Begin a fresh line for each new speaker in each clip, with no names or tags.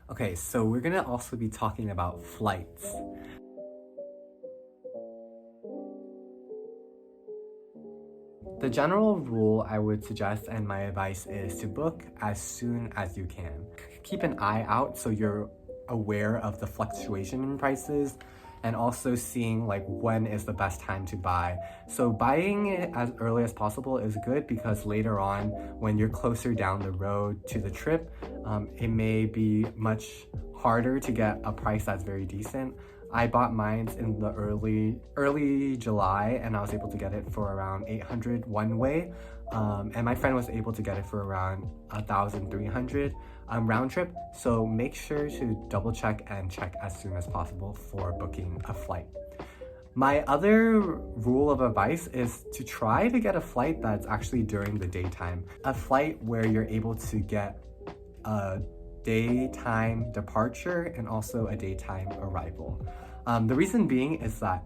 Okay, so we're gonna also be talking about flights. The general rule I would suggest and my advice is to book as soon as you can. Keep an eye out so you're aware of the fluctuation in prices and also seeing like when is the best time to buy. So buying it as early as possible is good because later on when you're closer down the road to the trip, it may be much harder to get a price that's very decent. I bought mine in the early July and I was able to get it for around 800 one way, and my friend was able to get it for around 1,300 round trip. So make sure to double check and check as soon as possible for booking a flight. My other rule of advice is to try to get a flight that's actually during the daytime. A flight where you're able to get a daytime departure and also a daytime arrival. The reason being is that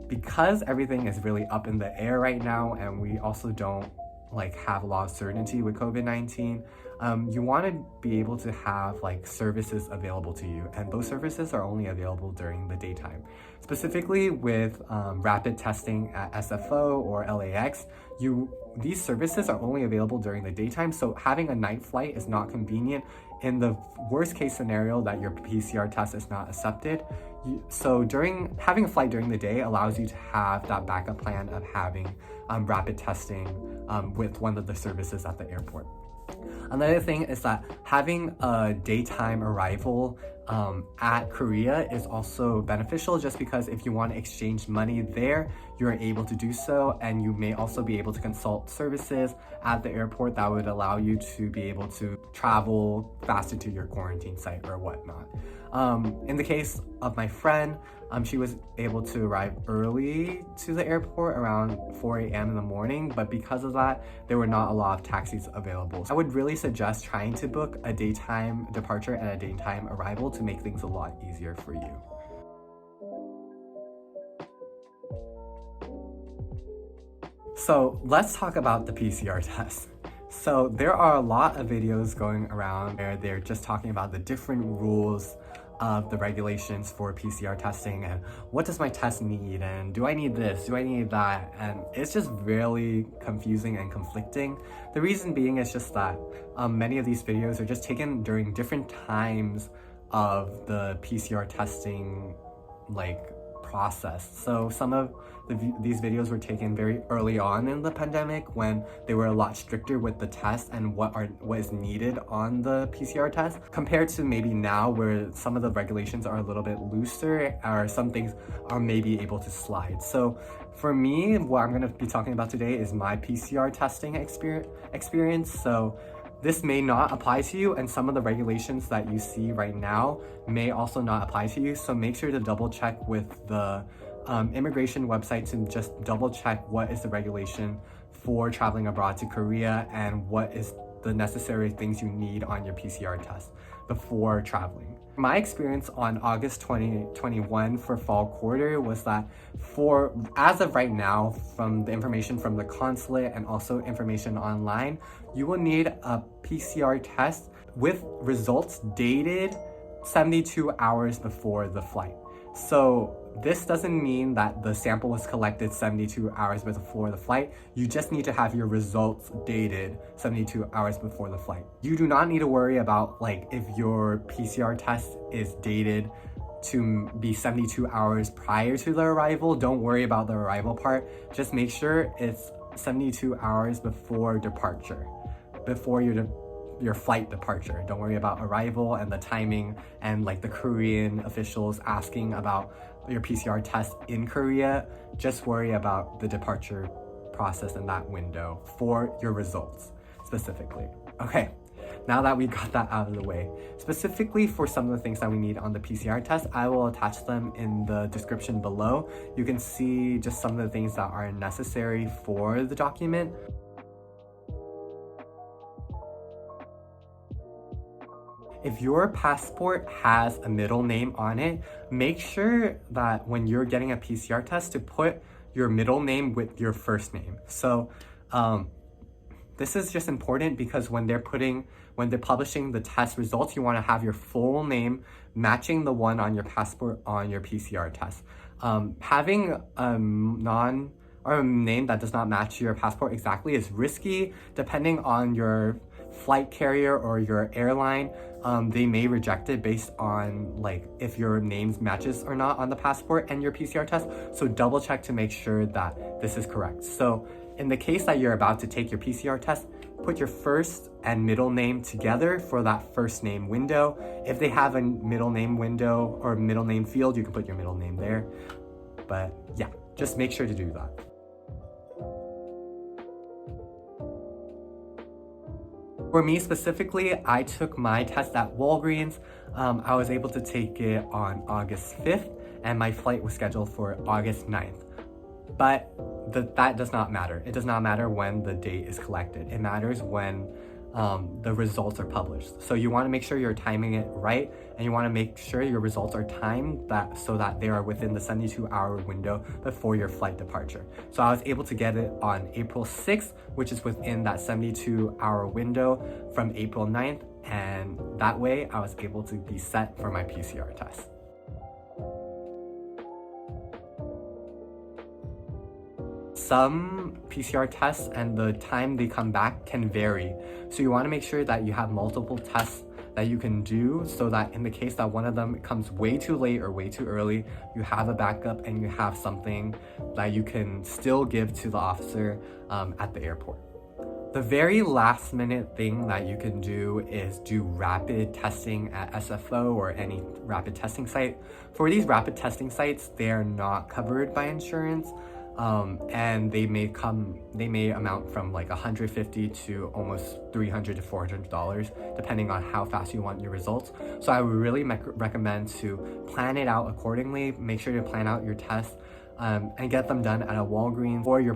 because everything is really up in the air right now and we also don't have a lot of certainty with COVID-19, you want to be able to have services available to you, and those services are only available during the daytime. Specifically with rapid testing at SFO or LAX, these services are only available during the daytime, so having a night flight is not convenient. In the worst case scenario that your PCR test is not accepted, having a flight during the day allows you to have that backup plan of having rapid testing with one of the services at the airport. Another thing is that having a daytime arrival at Korea is also beneficial, just because if you want to exchange money there, you're able to do so, and you may also be able to consult services at the airport that would allow you to be able to travel faster to your quarantine site or whatnot. In the case of my friend, she was able to arrive early to the airport around 4 a.m. in the morning, but because of that, there were not a lot of taxis available. I would really suggest trying to book a daytime departure and a daytime arrival to make things a lot easier for you. So let's talk about the PCR test. So there are a lot of videos going around where they're just talking about the different rules of the regulations for PCR testing and what does my test need and do I need this, do I need that, and it's just really confusing and conflicting. The reason being is just that many of these videos are just taken during different times of the PCR testing process. So some of these videos were taken very early on in the pandemic when they were a lot stricter with the test and what is needed on the PCR test, compared to maybe now where some of the regulations are a little bit looser or some things are maybe able to slide. So for me, what I'm going to be talking about today is my PCR testing experience. So this may not apply to you, and some of the regulations that you see right now may also not apply to you. So make sure to double check with the immigration website to just double check what is the regulation for traveling abroad to Korea and what is the necessary things you need on your PCR test before traveling. My experience on August 2021 for fall quarter was that as of right now, from the information from the consulate and also information online, you will need a PCR test with results dated 72 hours before the flight. So this doesn't mean that the sample was collected 72 hours before the flight. You just need to have your results dated 72 hours before the flight. You do not need to worry about if your PCR test is dated to be 72 hours prior to the arrival. Don't worry about the arrival part. Just make sure it's 72 hours before departure, before your flight departure. Don't worry about arrival and the timing and the Korean officials asking about your PCR test in Korea. Just worry about the departure process in that window for your results specifically. Okay, now that we got that out of the way, specifically for some of the things that we need on the PCR test, I will attach them in the description below. You can see just some of the things that are necessary for the document. If your passport has a middle name on it, make sure that when you're getting a PCR test to put your middle name with your first name. So This is just important because when they're publishing the test results, you want to have your full name matching the one on your passport on your PCR test. Having a name that does not match your passport exactly is risky. Depending on your flight carrier or your airline, they may reject it based on like if your name matches or not on the passport and your PCR test. So double check to make sure that this is correct. So in the case that you're about to take your PCR test, put your first and middle name together for that first name window. If they have a middle name window or middle name field, you can put your middle name there. But yeah, just make sure to do that. For me specifically, I took my test at Walgreens. I was able to take it on August 5th and my flight was scheduled for August 9th. But that does not matter. It does not matter when the date is collected. It matters when the results are published. So you want to make sure you're timing it right, and you want to make sure your results are timed so that they are within the 72-hour window before your flight departure. So I was able to get it on April 6th, which is within that 72-hour window from April 9th, and that way I was able to be set for my PCR test. Some PCR tests and the time they come back can vary. So you want to make sure that you have multiple tests that you can do so that in the case that one of them comes way too late or way too early, you have a backup and you have something that you can still give to the officer at the airport. The very last minute thing that you can do is do rapid testing at SFO or any rapid testing site. For these rapid testing sites, they are not covered by insurance. And they may amount from like $150 to almost $300 to $400 depending on how fast you want your results. So I would really recommend to plan it out accordingly. Make sure to plan out your tests and get them done at a Walgreens or your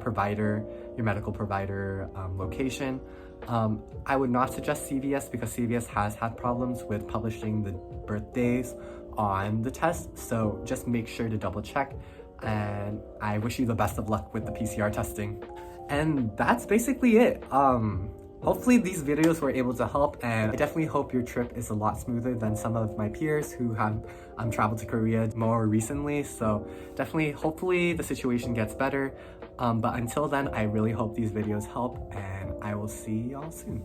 medical provider location. I would not suggest CVS because CVS has had problems with publishing the birthdays on the test. So just make sure to double check. And I wish you the best of luck with the PCR testing. And that's basically it. Hopefully these videos were able to help, and I definitely hope your trip is a lot smoother than some of my peers who have traveled to Korea more recently. So definitely, hopefully the situation gets better. But until then, I really hope these videos help, and I will see y'all soon.